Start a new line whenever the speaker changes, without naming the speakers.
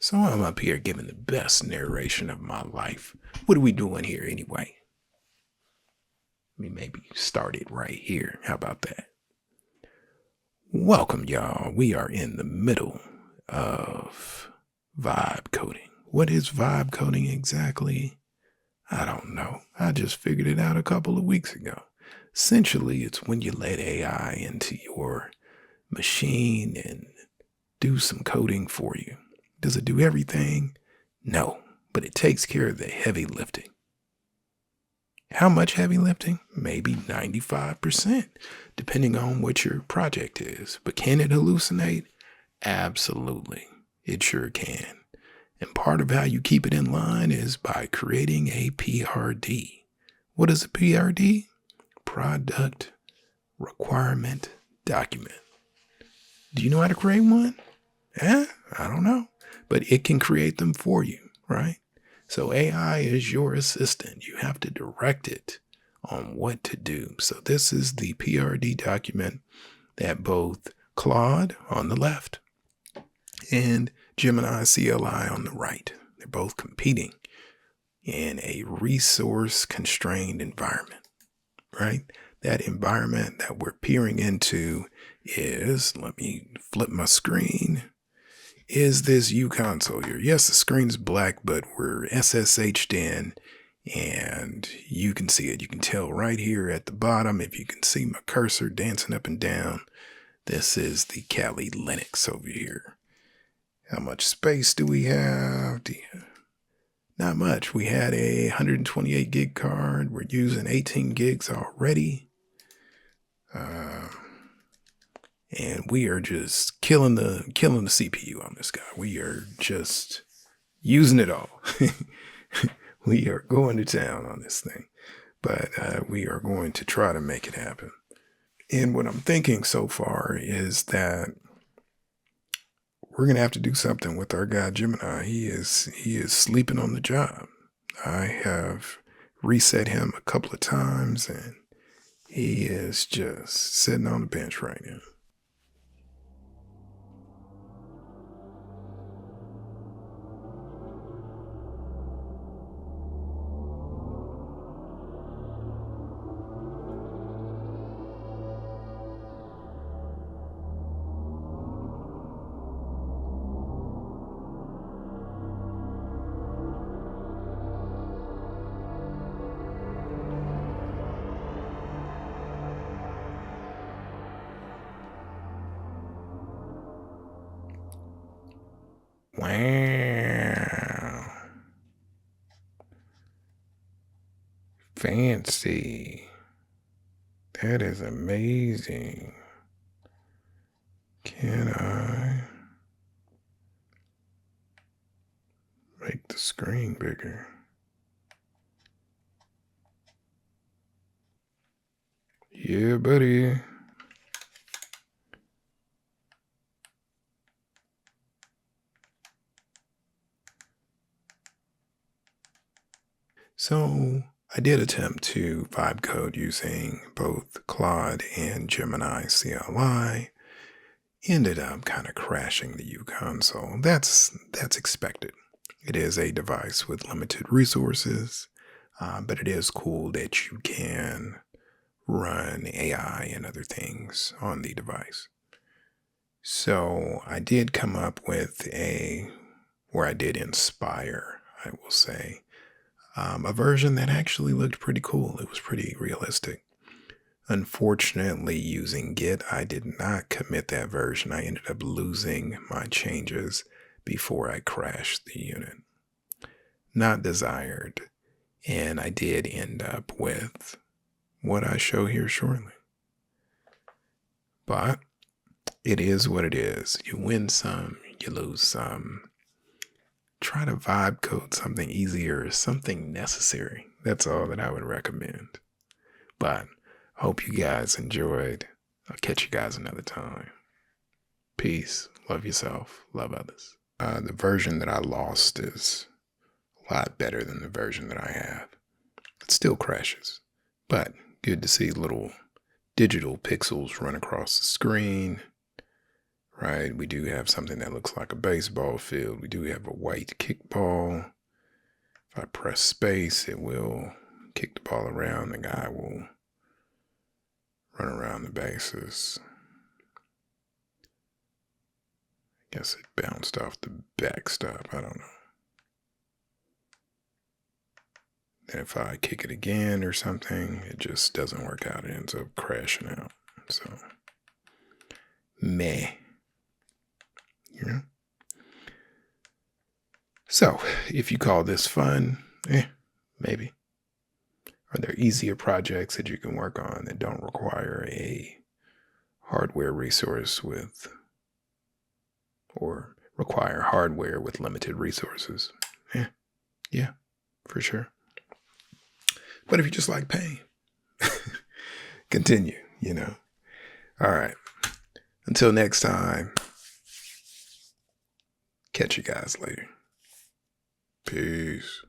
So I'm up here giving the best narration of my life. What are we doing here anyway? Let me maybe start it right here. How about that? Welcome, y'all. We are in the middle of vibe coding. What is vibe coding exactly? I don't know. I just figured it out a couple of weeks ago. Essentially, it's when you let AI into your machine and do some coding for you. Does it do everything? No, but it takes care of the heavy lifting. How much heavy lifting? Maybe 95%, depending on what your project is. But can it hallucinate? Absolutely. It sure can. And part of how you keep it in line is by creating a PRD. What is a PRD? Product Requirement Document. Do you know how to create one? I don't know. But it can create them for you, right? So AI is your assistant. You have to direct it on what to do. So this is the PRD document that both Claude on the left and Gemini CLI on the right, they're both competing in a resource-constrained environment, right? That environment that we're peering into is, let me flip my screen, is this UConsole here. Yes, the screen's black, but we're SSH'd in, and you can see it. You can tell right here at the bottom, if you can see my cursor dancing up and down, this is the Kali Linux over here. How much space do we have? Not much. We had a 128 gig card. We're using 18 gigs already. And we are just killing the CPU on this guy. We are just using it all. We are going to town on this thing. But we are going to try to make it happen. And what I'm thinking so far is that we're going to have to do something with our guy Gemini. He is sleeping on the job. I have reset him a couple of times and he is just sitting on the bench right now. Wow. Fancy. That is amazing. Can I make the screen bigger? Yeah, buddy. So I did attempt to vibe code using both Claude and Gemini CLI. Ended up kind of crashing the UConsole. That's expected. It is a device with limited resources, but it is cool that you can run AI and other things on the device. So I did come up with I did inspire, I will say, a version that actually looked pretty cool. It was pretty realistic. Unfortunately, using Git, I did not commit that version. I ended up losing my changes before I crashed the unit. Not desired. And I did end up with what I show here shortly. But it is what it is. You win some, you lose some. Try to vibe code something easier, something necessary. That's all that I would recommend. But hope you guys enjoyed. I'll catch you guys another time. Peace. Love yourself. Love others. The version that I lost is a lot better than the version that I have. It still crashes, but good to see little digital pixels run across the screen. right? We do have something that looks like a baseball field. We do have a white kickball. If I press space, it will kick the ball around. The guy will run around the bases. I guess it bounced off the backstop. I don't know. And if I kick it again or something, it just doesn't work out. It ends up crashing out. So, meh. You know? So, if you call this fun, maybe. Are there easier projects that you can work on that don't require a hardware resource or require hardware with limited resources? Yeah, for sure. But if you just like pain, continue, All right. Until next time, catch you guys later. Peace.